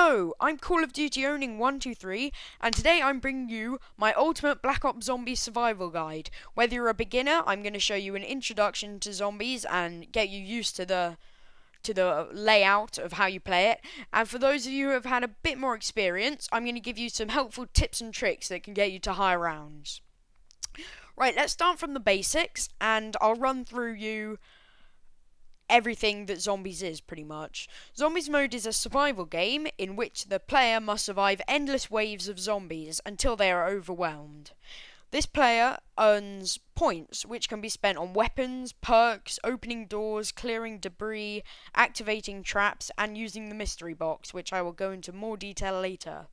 Hello, I'm Call of Duty owning 123, and today I'm bringing you my ultimate Black Ops Zombies survival guide. Whether you're a beginner, I'm going to show you an introduction to zombies and get you used to the layout of how you play it. And for those of you who have had a bit more experience, I'm going to give you some helpful tips and tricks that can get you to higher rounds. Right, let's start from the basics, and I'll run through you everything that Zombies is, pretty much. Zombies mode is a survival game in which the player must survive endless waves of zombies until they are overwhelmed. This player earns points, which can be spent on weapons, perks, opening doors, clearing debris, activating traps, and using the mystery box, which I will go into more detail later.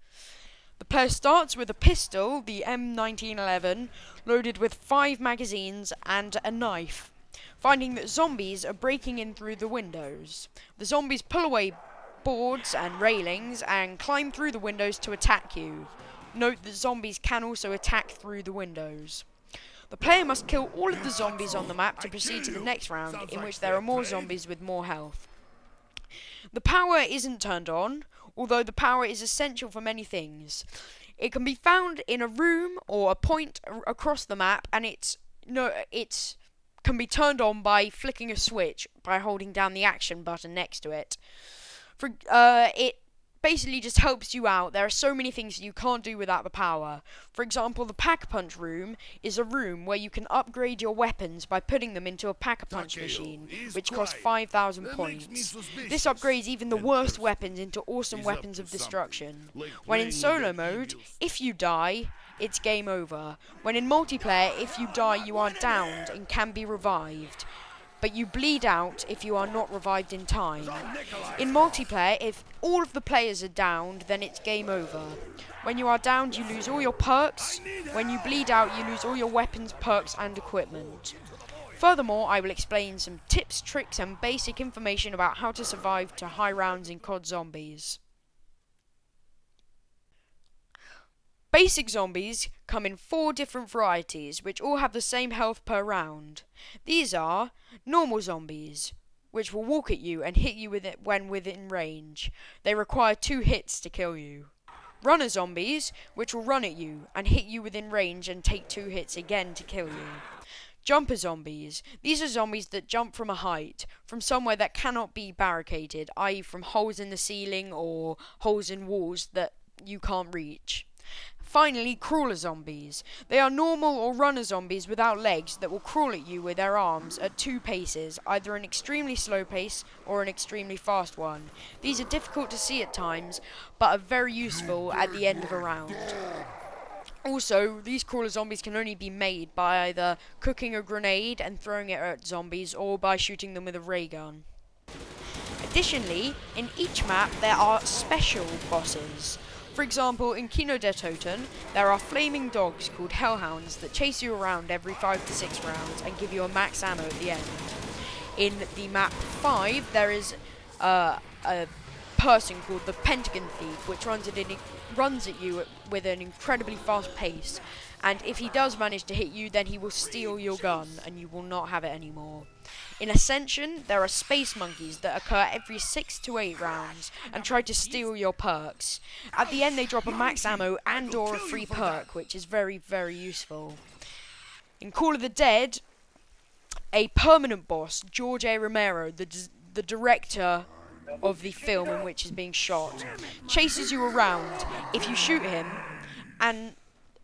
The player starts with a pistol, the M1911, loaded with 5 magazines and a knife, finding that zombies are breaking in through the windows. The zombies pull away boards and railings and climb through the windows to attack you. Note that zombies can also attack through the windows. The player must kill all of the zombies on the map to proceed to the next round, in which there are more zombies with more health. The power isn't turned on, although the power is essential for many things. It can be found in a room or a point across the map, and it can be turned on by flicking a switch by holding down the action button next to it. It basically just helps you out. There are so many things you can't do without the power. For example, the Pack-a-Punch room is a room where you can upgrade your weapons by putting them into a Pack-a-Punch machine, which costs 5,000 points. This upgrades even the worst weapons into awesome weapons of destruction. When in solo mode, if you die, it's game over. When in multiplayer, if you die, you are downed and can be revived, but you bleed out if you are not revived in time. In multiplayer, if all of the players are downed, then it's game over. When you are downed, you lose all your perks. When you bleed out, you lose all your weapons, perks, and equipment. Furthermore, I will explain some tips, tricks, and basic information about how to survive to high rounds in COD Zombies. Basic zombies come in 4 different varieties, which all have the same health per round. These are normal zombies, which will walk at you and hit you with it when within range. They require 2 hits to kill you. Runner zombies, which will run at you and hit you within range and take 2 hits again to kill you. Jumper zombies. These are zombies that jump from a height, from somewhere that cannot be barricaded, i.e. from holes in the ceiling or holes in walls that you can't reach. Finally, crawler zombies. They are normal or runner zombies without legs that will crawl at you with their arms at 2 paces, either an extremely slow pace or an extremely fast one. These are difficult to see at times, but are very useful at the end of a round. Also, these crawler zombies can only be made by either cooking a grenade and throwing it at zombies, or by shooting them with a ray gun. Additionally, in each map there are special bosses. For example, in Kino der Toten, there are flaming dogs called Hellhounds that chase you around every 5 to 6 rounds and give you a max ammo at the end. In the map 5, there is a person called the Pentagon Thief, which runs at you with an incredibly fast pace, and if he does manage to hit you, then he will steal your gun and you will not have it anymore. In Ascension, there are space monkeys that occur every 6 to 8 rounds and try to steal your perks. At the end, they drop a max ammo and or a free perk, which is very, very useful. In Call of the Dead, a permanent boss, George A. Romero, the director of the film in which is being shot, chases you around. If you shoot him, and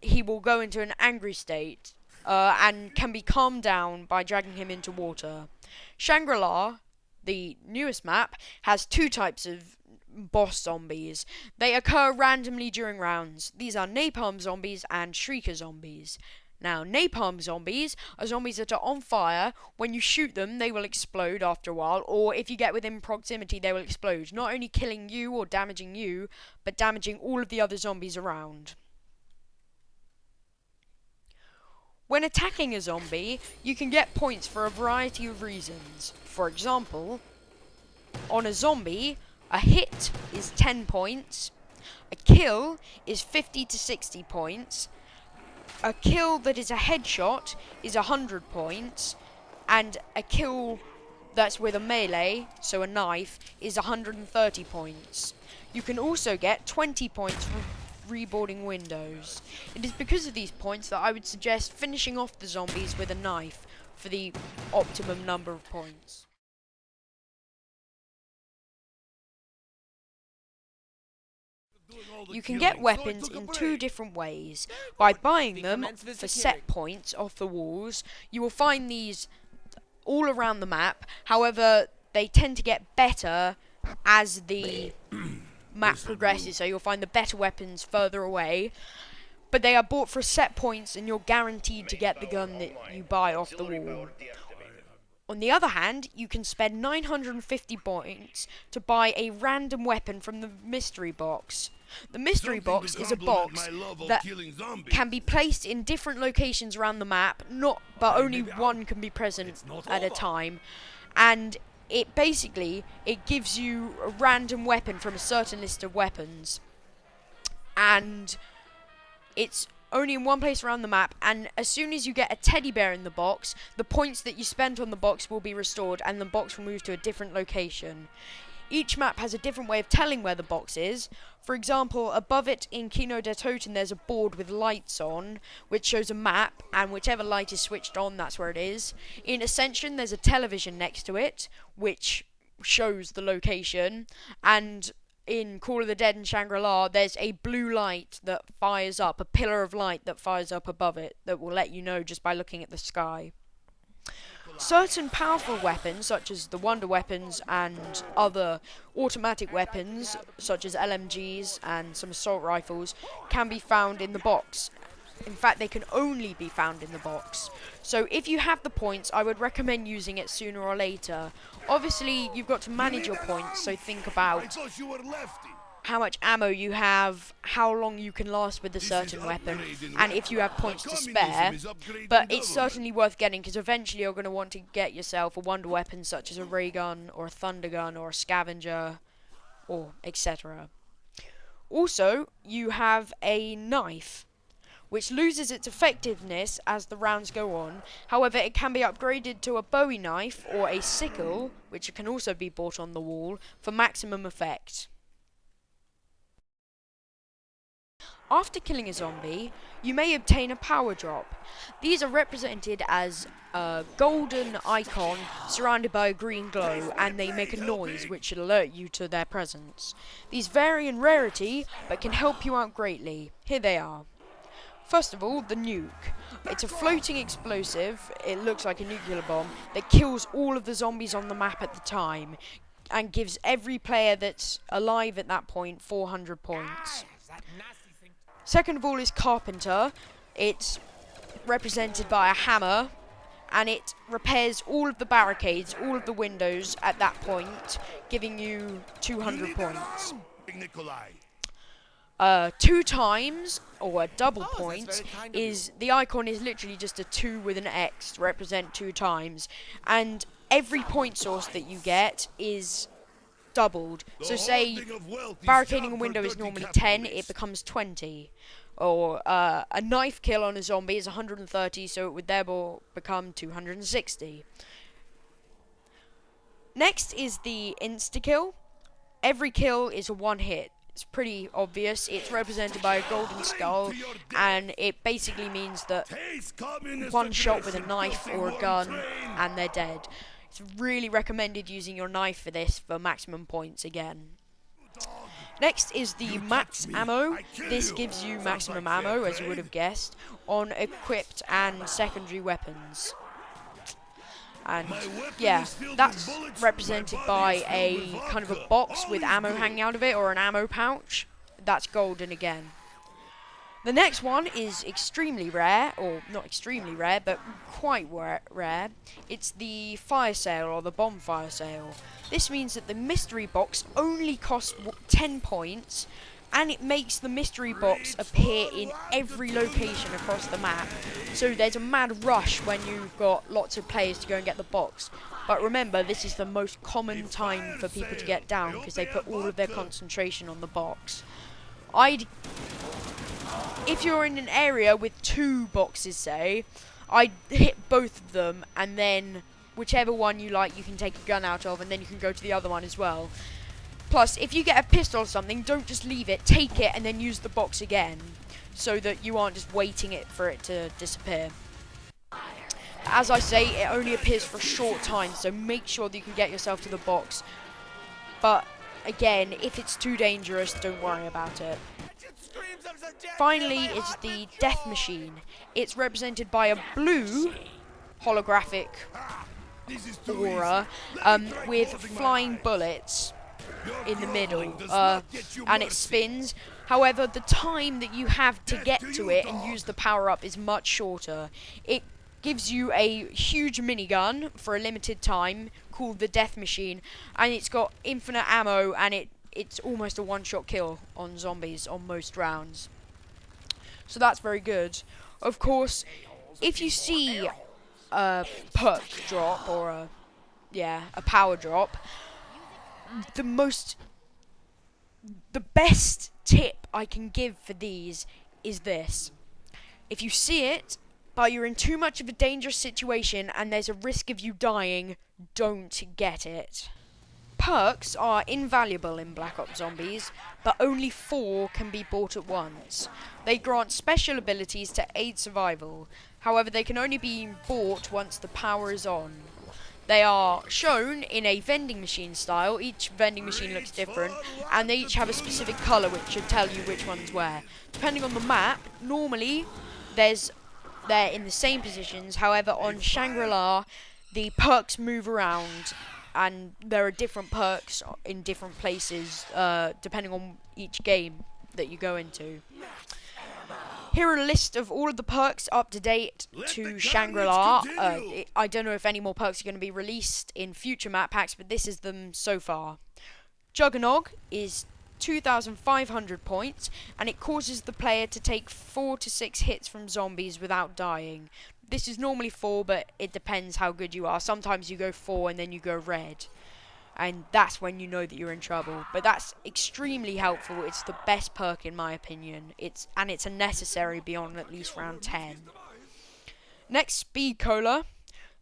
he will go into an angry state, and can be calmed down by dragging him into water. Shangri-La, the newest map, has 2 types of boss zombies. They occur randomly during rounds. These are napalm zombies and shrieker zombies. Now, napalm zombies are zombies that are on fire. When you shoot them, they will explode after a while, or if you get within proximity, they will explode, not only killing you or damaging you, but damaging all of the other zombies around. When attacking a zombie, you can get points for a variety of reasons. For example, on a zombie, a hit is 10 points, a kill is 50 to 60 points, a kill that is a headshot is 100 points, and a kill that's with a melee, so a knife, is 130 points. You can also get 20 points for reboarding windows. It is because of these points that I would suggest finishing off the zombies with a knife for the optimum number of points. You can get weapons in two different ways. By buying them for set points off the walls, you will find these all around the map. However, they tend to get better as the map progresses, so you'll find the better weapons further away. But they are bought for set points, and you're guaranteed to get the gun that you buy off the wall. On the other hand, you can spend 950 points to buy a random weapon from the mystery box. The mystery box is a box that can be placed in different locations around the map, but only one can be present at a time. And it gives you a random weapon from a certain list of weapons. And it's only in one place around the map, and as soon as you get a teddy bear in the box, the points that you spent on the box will be restored and the box will move to a different location. Each map has a different way of telling where the box is. For example, above it in Kino der Toten there's a board with lights on, which shows a map, and whichever light is switched on, that's where it is. In Ascension there's a television next to it, which shows the location, and in Call of the Dead and Shangri-La, there's a blue light that fires up, a pillar of light that fires up above it, that will let you know just by looking at the sky. Certain powerful weapons, such as the wonder weapons and other automatic weapons, such as LMGs and some assault rifles, can be found in the box. In fact, they can only be found in the box. So if you have the points, I would recommend using it sooner or later. Obviously, you've got to manage your points, so think about how much ammo you have, how long you can last with a certain weapon, and if you have points to spare. But it's certainly worth getting, because eventually you're going to want to get yourself a wonder weapon such as a ray gun, or a thunder gun, or a scavenger, or etc. Also, you have a knife, which loses its effectiveness as the rounds go on. However, it can be upgraded to a Bowie knife or a sickle, which can also be bought on the wall, for maximum effect. After killing a zombie, you may obtain a power drop. These are represented as a golden icon surrounded by a green glow, and they make a noise which should alert you to their presence. These vary in rarity, but can help you out greatly. Here they are. First of all, the nuke. It's a floating explosive, it looks like a nuclear bomb, that kills all of the zombies on the map at the time, and gives every player that's alive at that point 400 points. Second of all is Carpenter. It's represented by a hammer, and it repairs all of the barricades, all of the windows at that point, giving you 200 points. 2 times, or a double point, is the icon is literally just a 2 with an X to represent 2 times, and every point source that you get is doubled. So say barricading a window is normally 10, it becomes 20. Or a knife kill on a zombie is 130, so it would therefore become 260. Next is the insta-kill. Every kill is a 1 hit. It's pretty obvious. It's represented by a golden skull, and it basically means that one shot with a knife or a gun and they're dead. It's really recommended using your knife for this for maximum points again. Next is the max ammo. This gives you maximum ammo, as you would have guessed, on equipped and secondary weapons. And yeah, that's represented by a kind of a box with ammo hanging out of it, or an ammo pouch. That's golden again. The next one is extremely rare, or not extremely rare, but quite rare. It's the fire sale, or the bonfire sale. This means that the mystery box only costs 10 points, and it makes the mystery box appear in every location across the map. So there's a mad rush when you've got lots of players to go and get the box. But remember, this is the most common time for people to get down, because they put all of their concentration on the box. If you're in an area with 2 boxes, say, I'd hit both of them, and then whichever one you like you can take a gun out of, and then you can go to the other one as well. Plus, if you get a pistol or something, don't just leave it. Take it and then use the box again, so that you aren't just waiting for it to disappear. As I say, it only appears for a short time, so make sure that you can get yourself to the box. But again, if it's too dangerous, don't worry about it. Finally is the death machine. It's represented by a blue holographic aura with flying bullets in the middle, and it spins. However, the time that you have to get to it and use the power-up is much shorter. It gives you a huge minigun for a limited time called the Death Machine, and it's got infinite ammo, and it's almost a one-shot kill on zombies on most rounds. So that's very good. Of course, if you see a perk drop or a power drop, the best tip I can give for these is this. If you see it, but you're in too much of a dangerous situation and there's a risk of you dying, don't get it. Perks are invaluable in Black Ops Zombies, but only 4 can be bought at once. They grant special abilities to aid survival. However, they can only be bought once the power is on. They are shown in a vending machine style. Each vending machine looks different, and they each have a specific colour which should tell you which one's where. Depending on the map, normally they're in the same positions. However, on Shangri-La, the perks move around, and there are different perks in different places, depending on each game that you go into. Here are a list of all of the perks up to date to Shangri-La. I don't know if any more perks are going to be released in future map packs, but this is them so far. Juggernog is 2,500 points, and it causes the player to take 4 to 6 hits from zombies without dying. This is normally 4, but it depends how good you are. Sometimes you go 4 and then you go red, and that's when you know that you're in trouble. But that's extremely helpful. It's the best perk in my opinion. It's a necessary beyond at least round 10. Next, Speed Cola.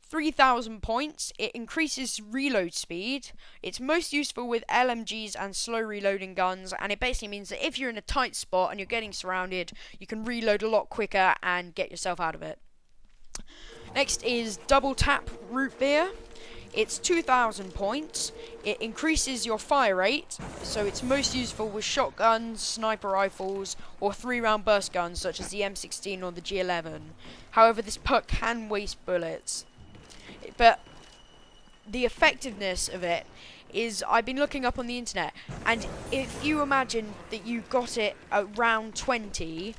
3,000 points. It increases reload speed. It's most useful with LMGs and slow reloading guns, and it basically means that if you're in a tight spot and you're getting surrounded, you can reload a lot quicker and get yourself out of it. Next is Double Tap Root Beer. It's 2,000 points. It increases your fire rate, so it's most useful with shotguns, sniper rifles, or 3-round burst guns such as the M16 or the G11. However, this perk can waste bullets. But the effectiveness of it is, I've been looking up on the internet, and if you imagine that you got it at round 20,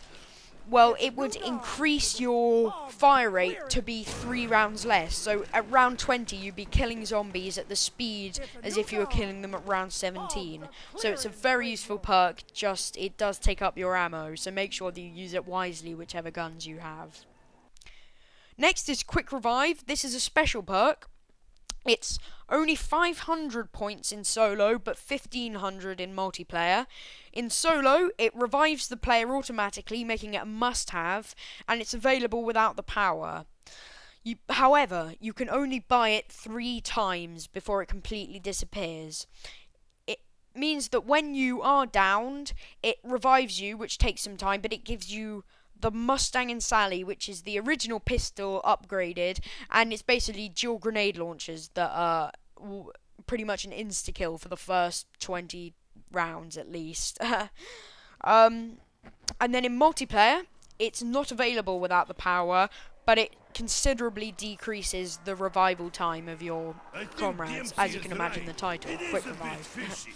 well, it would increase your fire rate to be 3 rounds less. So at round 20, you'd be killing zombies at the speed as if you were killing them at round 17. So it's a very useful perk, just it does take up your ammo, so make sure that you use it wisely, whichever guns you have. Next is Quick Revive. This is a special perk. It's only 500 points in solo, but 1,500 in multiplayer. In solo, it revives the player automatically, making it a must-have, and it's available without the power. However, you can only buy it 3 times before it completely disappears. It means that when you are downed, it revives you, which takes some time, but it gives you the Mustang and Sally, which is the original pistol upgraded, and it's basically dual grenade launchers that are pretty much an insta-kill for the first 20 rounds at least. And then in multiplayer, it's not available without the power, but it considerably decreases the revival time of your comrades, as you can imagine the title, Quick Revive.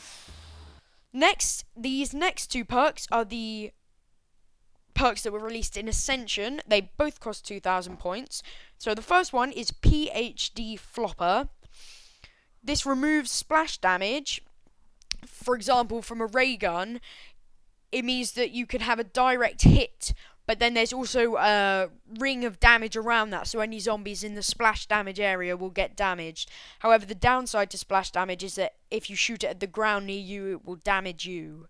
Next, these next 2 perks are the perks that were released in Ascension. They both cost 2,000 points. So the first one is PhD Flopper. This removes splash damage. For example, from a ray gun, it means that you can have a direct hit, but then there's also a ring of damage around that, so any zombies in the splash damage area will get damaged. However, the downside to splash damage is that if you shoot it at the ground near you, it will damage you.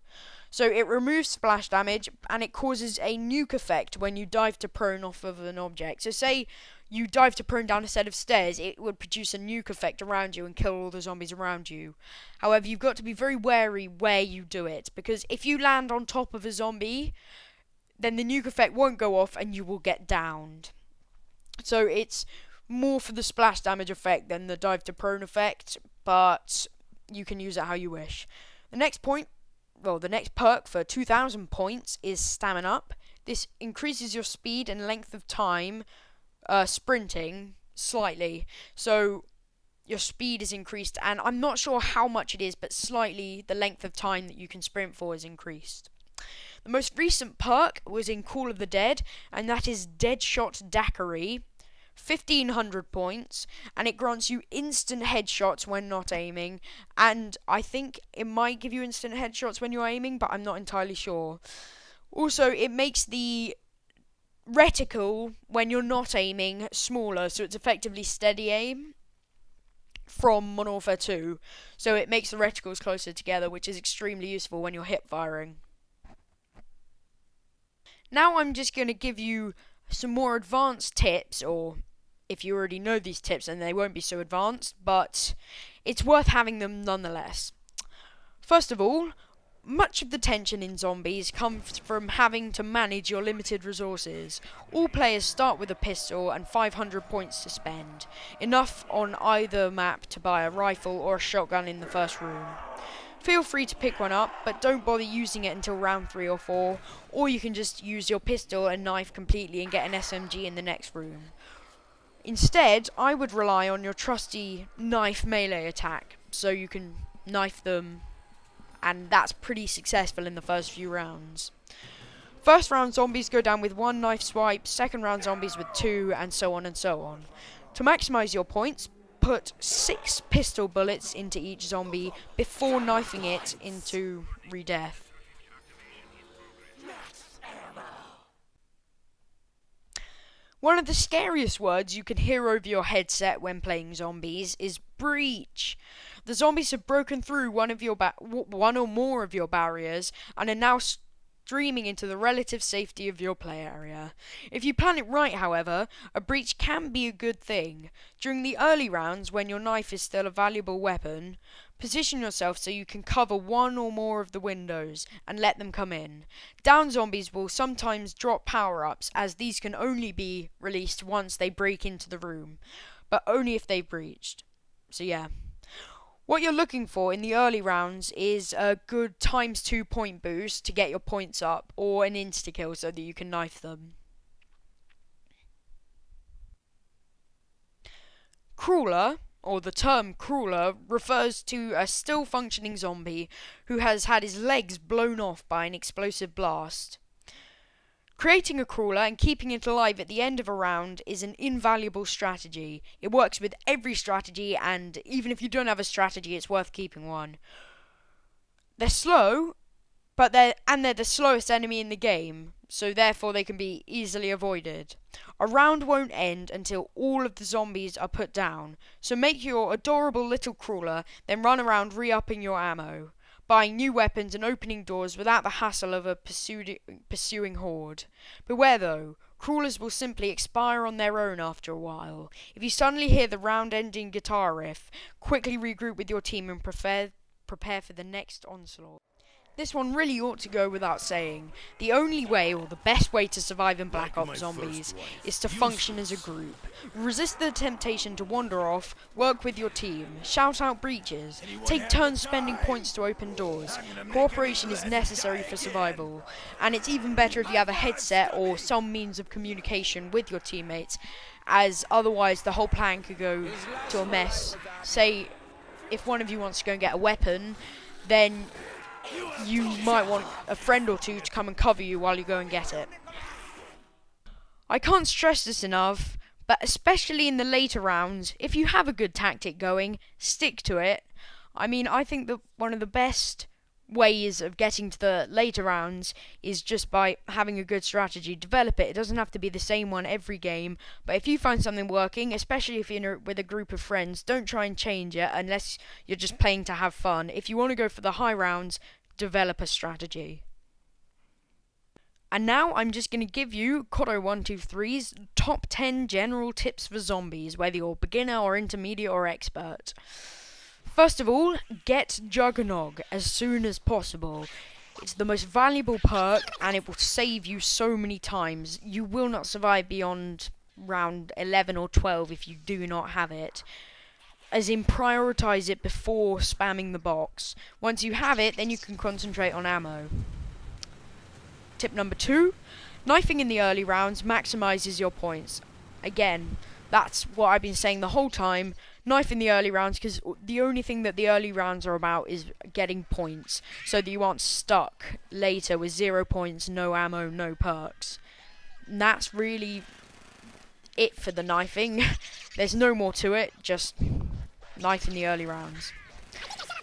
So it removes splash damage, and it causes a nuke effect when you dive to prone off of an object. So say you dive to prone down a set of stairs, it would produce a nuke effect around you and kill all the zombies around you. However, you've got to be very wary where you do it, because if you land on top of a zombie, then the nuke effect won't go off and you will get downed. So it's more for the splash damage effect than the dive to prone effect, but you can use it how you wish. The next perk for 2,000 points is Stamina Up. This increases your speed and length of time sprinting slightly. So your speed is increased, and I'm not sure how much it is, but slightly the length of time that you can sprint for is increased. The most recent perk was in Call of the Dead, and that is Deadshot Daiquiri. 1,500 points, and it grants you instant headshots when not aiming, and I think it might give you instant headshots when you're aiming, but I'm not entirely sure. Also, it makes the reticle when you're not aiming smaller, so it's effectively steady aim from Modern Warfare 2, so it makes the reticles closer together, which is extremely useful when you're hip firing. Now I'm just going to give you some more advanced tips, or if you already know these tips, then they won't be so advanced, but it's worth having them nonetheless. First of all, much of the tension in zombies comes from having to manage your limited resources. All players start with a pistol and 500 points to spend, enough on either map to buy a rifle or a shotgun in the first room. Feel free to pick one up, but don't bother using it until round 3 or 4, or you can just use your pistol and knife completely and get an SMG in the next room. Instead, I would rely on your trusty knife melee attack, so you can knife them, and that's pretty successful in the first few rounds. First round zombies go down with 1 knife swipe, second round zombies with 2, and so on and so on. To maximise your points, put 6 pistol bullets into each zombie before knifing it into re-death. One of the scariest words you can hear over your headset when playing zombies is breach. The zombies have broken through one or more of your barriers and are now streaming into the relative safety of your play area. If you plan it right, however, a breach can be a good thing. During the early rounds, when your knife is still a valuable weapon, position yourself so you can cover one or more of the windows and let them come in. Down zombies will sometimes drop power-ups, as these can only be released once they break into the room, but only if they've breached. So yeah. What you're looking for in the early rounds is a good ×2 point boost to get your points up, or an insta-kill so that you can knife them. Crawler, or the term crawler, refers to a still functioning zombie who has had his legs blown off by an explosive blast. Creating a crawler and keeping it alive at the end of a round is an invaluable strategy. It works with every strategy, and even if you don't have a strategy, it's worth keeping one. They're slow, but they're the slowest enemy in the game, so therefore they can be easily avoided. A round won't end until all of the zombies are put down, so make your adorable little crawler, then run around re-upping your ammo, buying new weapons and opening doors without the hassle of a pursuing horde. Beware though, crawlers will simply expire on their own after a while. If you suddenly hear the round-ending guitar riff, quickly regroup with your team and prepare for the next onslaught. This one really ought to go without saying. The only way, or the best way to survive in Black Ops Zombies, is to function as a group. Resist the temptation to wander off, work with your team, shout out breaches, take turns spending points to open doors. Cooperation is necessary for survival, and it's even better if you have a headset or some means of communication with your teammates, as otherwise the whole plan could go to a mess. Say, if one of you wants to go and get a weapon, then you might want a friend or two to come and cover you while you go and get it. I can't stress this enough, but especially in the later rounds, if you have a good tactic going, stick to it. I mean, I think that one of the best ways of getting to the later rounds is just by having a good strategy. Develop it. It doesn't have to be the same one every game, but if you find something working, especially if you're with a group of friends, don't try and change it unless you're just playing to have fun. If you want to go for the high rounds, develop a strategy. And now I'm just going to give you Kodo123's top 10 general tips for zombies, whether you're beginner or intermediate or expert. First of all, get Juggernog as soon as possible. It's the most valuable perk and it will save you so many times. You will not survive beyond round 11 or 12 if you do not have it. As in, prioritize it before spamming the box. Once you have it, then you can concentrate on ammo. Tip number 2, knifing in the early rounds maximizes your points. Again, that's what I've been saying the whole time. Knife in the early rounds, because the only thing that the early rounds are about is getting points, so that you aren't stuck later with 0 points, no ammo, no perks. And that's really it for the knifing. There's no more to it, just knife in the early rounds.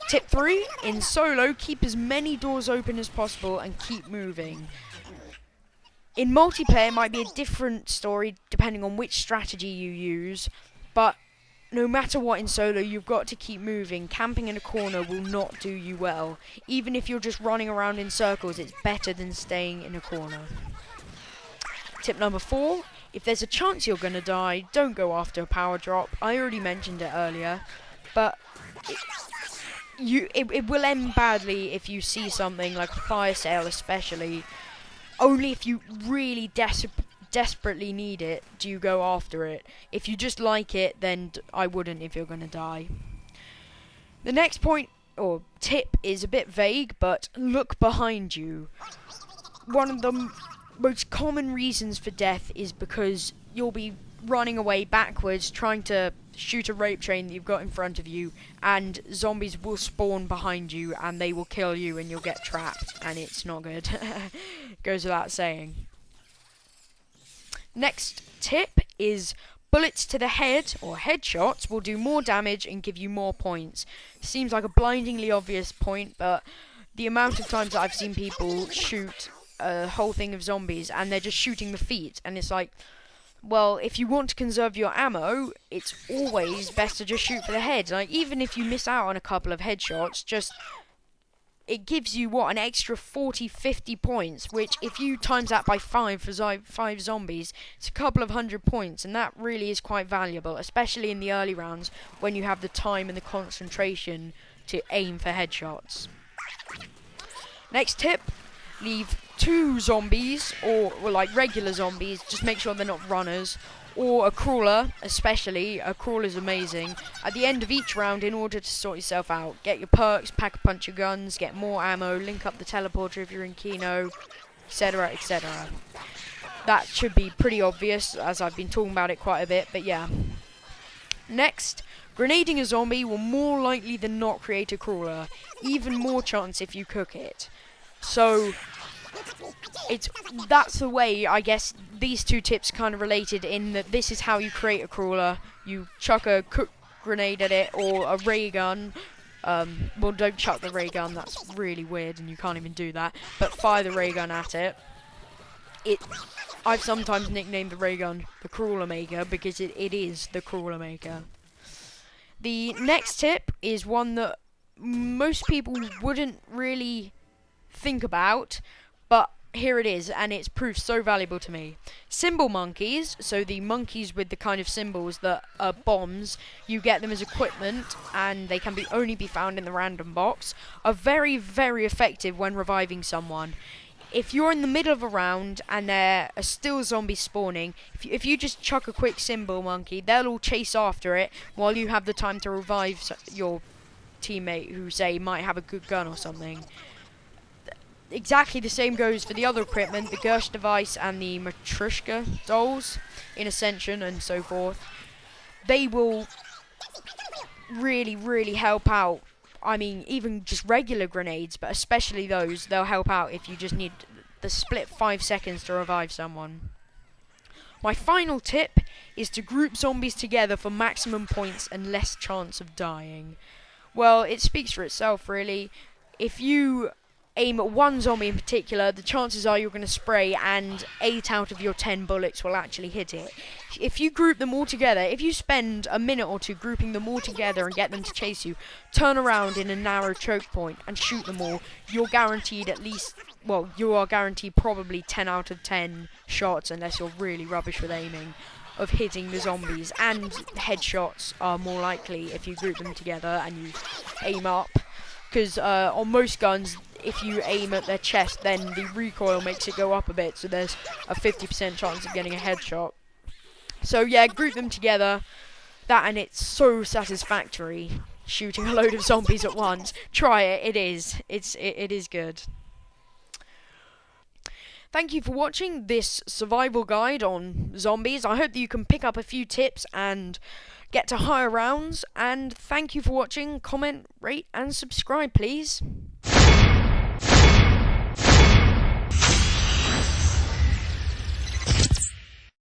Tip 3, in solo, keep as many doors open as possible and keep moving. In multiplayer, it might be a different story depending on which strategy you use, but no matter what in solo, you've got to keep moving. Camping in a corner will not do you well. Even if you're just running around in circles, it's better than staying in a corner. Tip number 4, if there's a chance you're going to die, don't go after a power drop. I already mentioned it earlier, but it will end badly if you see something like a fire sale, especially. Only if you really desperately need it do you go after it. If you just like it, then I wouldn't if you're going to die. The next point or tip is a bit vague, but look behind you. One of the most common reasons for death is because you'll be running away backwards trying to shoot a rape train that you've got in front of you, and zombies will spawn behind you and they will kill you and you'll get trapped, and it's not good. Goes without saying. Next tip is bullets to the head, or headshots, will do more damage and give you more points. Seems like a blindingly obvious point, but the amount of times that I've seen people shoot a whole thing of zombies and they're just shooting the feet, and it's like, well, if you want to conserve your ammo, it's always best to just shoot for the head. Like, even if you miss out on a couple of headshots, just it gives you, an extra 40, 50 points, which if you times that by 5 for 5 zombies, it's a couple of 100 points, and that really is quite valuable, especially in the early rounds when you have the time and the concentration to aim for headshots. Next tip, leave 2 zombies, or like regular zombies, just make sure they're not runners, or a crawler, especially. A crawler is amazing at the end of each round in order to sort yourself out. Get your perks, pack a bunch of guns, get more ammo, link up the teleporter if you're in Kino, etc, etc. That should be pretty obvious, as I've been talking about it quite a bit, but yeah. Next, grenading a zombie will more likely than not create a crawler. Even more chance if you cook it. So that's the way, I guess, these 2 tips kind of related, in that this is how you create a crawler. You chuck a cook grenade at it, or a ray gun. Well, don't chuck the ray gun, that's really weird and you can't even do that. But fire the ray gun at it. I've sometimes nicknamed the ray gun the crawler maker, because it is the crawler maker. The next tip is one that most people wouldn't really think about, but here it is, and it's proved so valuable to me. Symbol monkeys, so the monkeys with the kind of symbols that are bombs, you get them as equipment, and they can only be found in the random box, are very, very effective when reviving someone. If you're in the middle of a round and there are still zombies spawning, if you just chuck a quick symbol monkey, they'll all chase after it while you have the time to revive your teammate who, say, might have a good gun or something. Exactly the same goes for the other equipment, the Gersh device and the Matryoshka dolls in Ascension and so forth. They will really, really help out. I mean, even just regular grenades, but especially those, they'll help out if you just need the split 5 seconds to revive someone. My final tip is to group zombies together for maximum points and less chance of dying. Well, it speaks for itself, really. If you aim at one zombie in particular, the chances are you're going to spray and 8 out of your 10 bullets will actually hit it. If you group them all together, if you spend a minute or two grouping them all together and get them to chase you, turn around in a narrow choke point and shoot them all, you're guaranteed at least, well, you are guaranteed probably 10 out of 10 shots, unless you're really rubbish with aiming, of hitting the zombies. And headshots are more likely if you group them together and you aim up, because on most guns, if you aim at their chest, then the recoil makes it go up a bit, so there's a 50% chance of getting a headshot. So yeah, group them together, that, and it's so satisfactory, shooting a load of zombies at once. Try it, it is good. Thank you for watching this survival guide on zombies. I hope that you can pick up a few tips and get to higher rounds, and thank you for watching. Comment, rate and subscribe please.